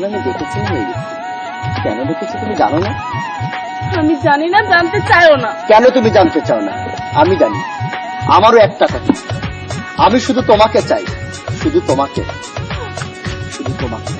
আমি দেখেছি হয়ে গেছি। কেন দেখেছি তুমি জানো না? আমি জানি না, জানতে চাইও না। কেন তুমি জানতে চাও না? আমি জানি। আমারও একটা কথা, আমি শুধু তোমাকে চাই, শুধু তোমাকে, শুধু তোমাকে।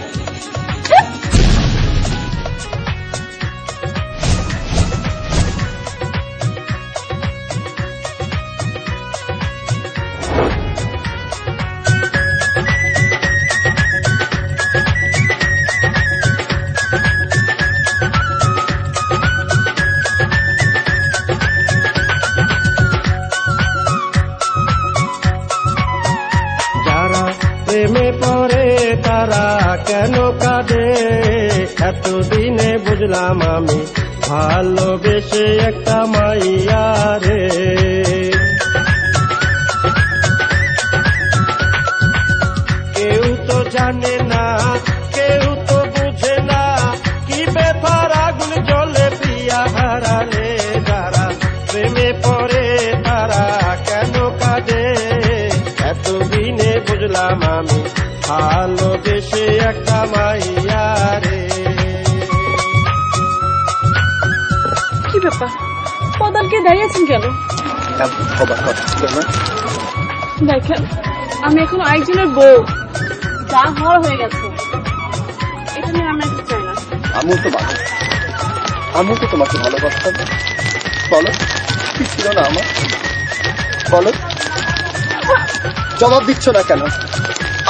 প্রেমে পড়ে তারা কেন কাঁদে, এতদিনে বুঝলাম আমি ভালোবেসে একটা মাইয়া রে। কেউ তো জানে না, কেউ তো বুঝে না, কি বেতার আগুন জ্বলে প্রিয়া হারালে। যারা প্রেমে পড়ে তারা কেন কাঁদে, এতদিনে বুঝলাম আমি ভালোবেসে একটা মাইয়া রে। কি ব্যাপার, পদালকে দাঁড়িয়েছেন কেন? দেখেন, আমি এখন আরেকজনের বউ, যা হওয়ার হয়ে গেছে, এটা নিয়ে আমি একটু চাই না। আমিও তো তোমাকে ভালোবাসতাম। বলো কি ছিল না আমার, বলো। জবাব দিচ্ছ না কেন?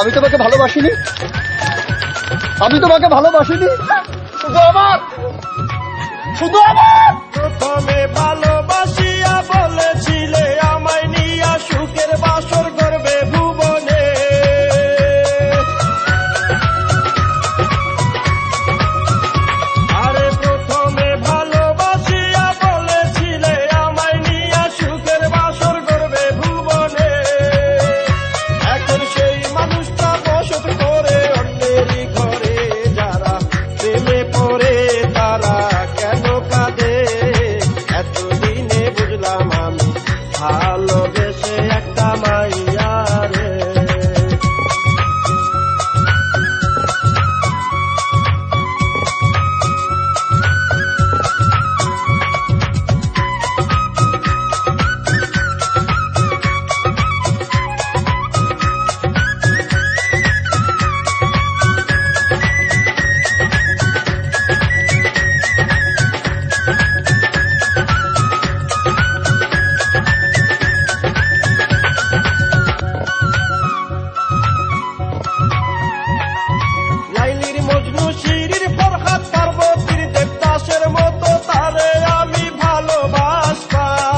আমি তোমাকে ভালোবাসিনি, আমি তোমাকে ভালোবাসিনি। শুধু আমার, শুধু আমার। প্রথমে ভালোবাসিয়া বলেছিলে আমায় নিয়া সুখের বাসর করবে ভুবনে। আরে প্রথমে ভালোবাসিয়া বলেছিলে আমায় নিয়া সুখের বাসর করবে ভুবনে। এখন সেই মানুষটা বসত করে অন্যেরই ঘরে। যারা প্রেমে পড়ে তারা কেন কাঁদে, এতদিনে বুঝলাম আমি ভালোবেসে একটা মাইয়া রে। লাইলির মজনু শিরির ফরহাদ পার্বতীর দেবদাসের মতো তারে আমি ভালোবাসতাম।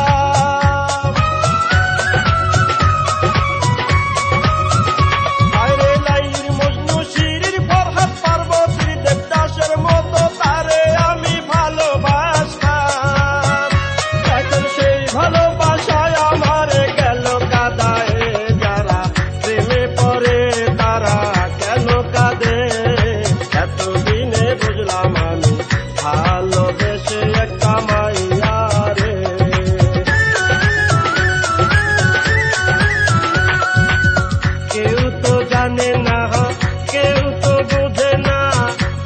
আরে লাইলির মজনু শিরির ফরহাদ পার্বতীর দেবদাসের মতো তারে আমি ভালোবাসতাম। এখন সেই ভালোবাসায় আমারে গেল কাদায়। যারা প্রেমে পড়ে তারা কেন কাঁদে, এতদিনে বুঝলাম আমি ভালোবেসে একটা মাইয়া রে। কেউ তো জানে না, কেউ তো বুঝে না,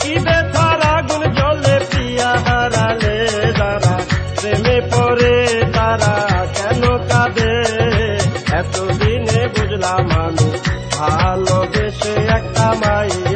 কি বেতার আগুন জ্বলে প্রিয়া হারালে। যারা প্রেমে পড়ে তারা কেন কাঁদে, এতদিনে বুঝলাম আমি ভালোবেসে একটা মাইয়া।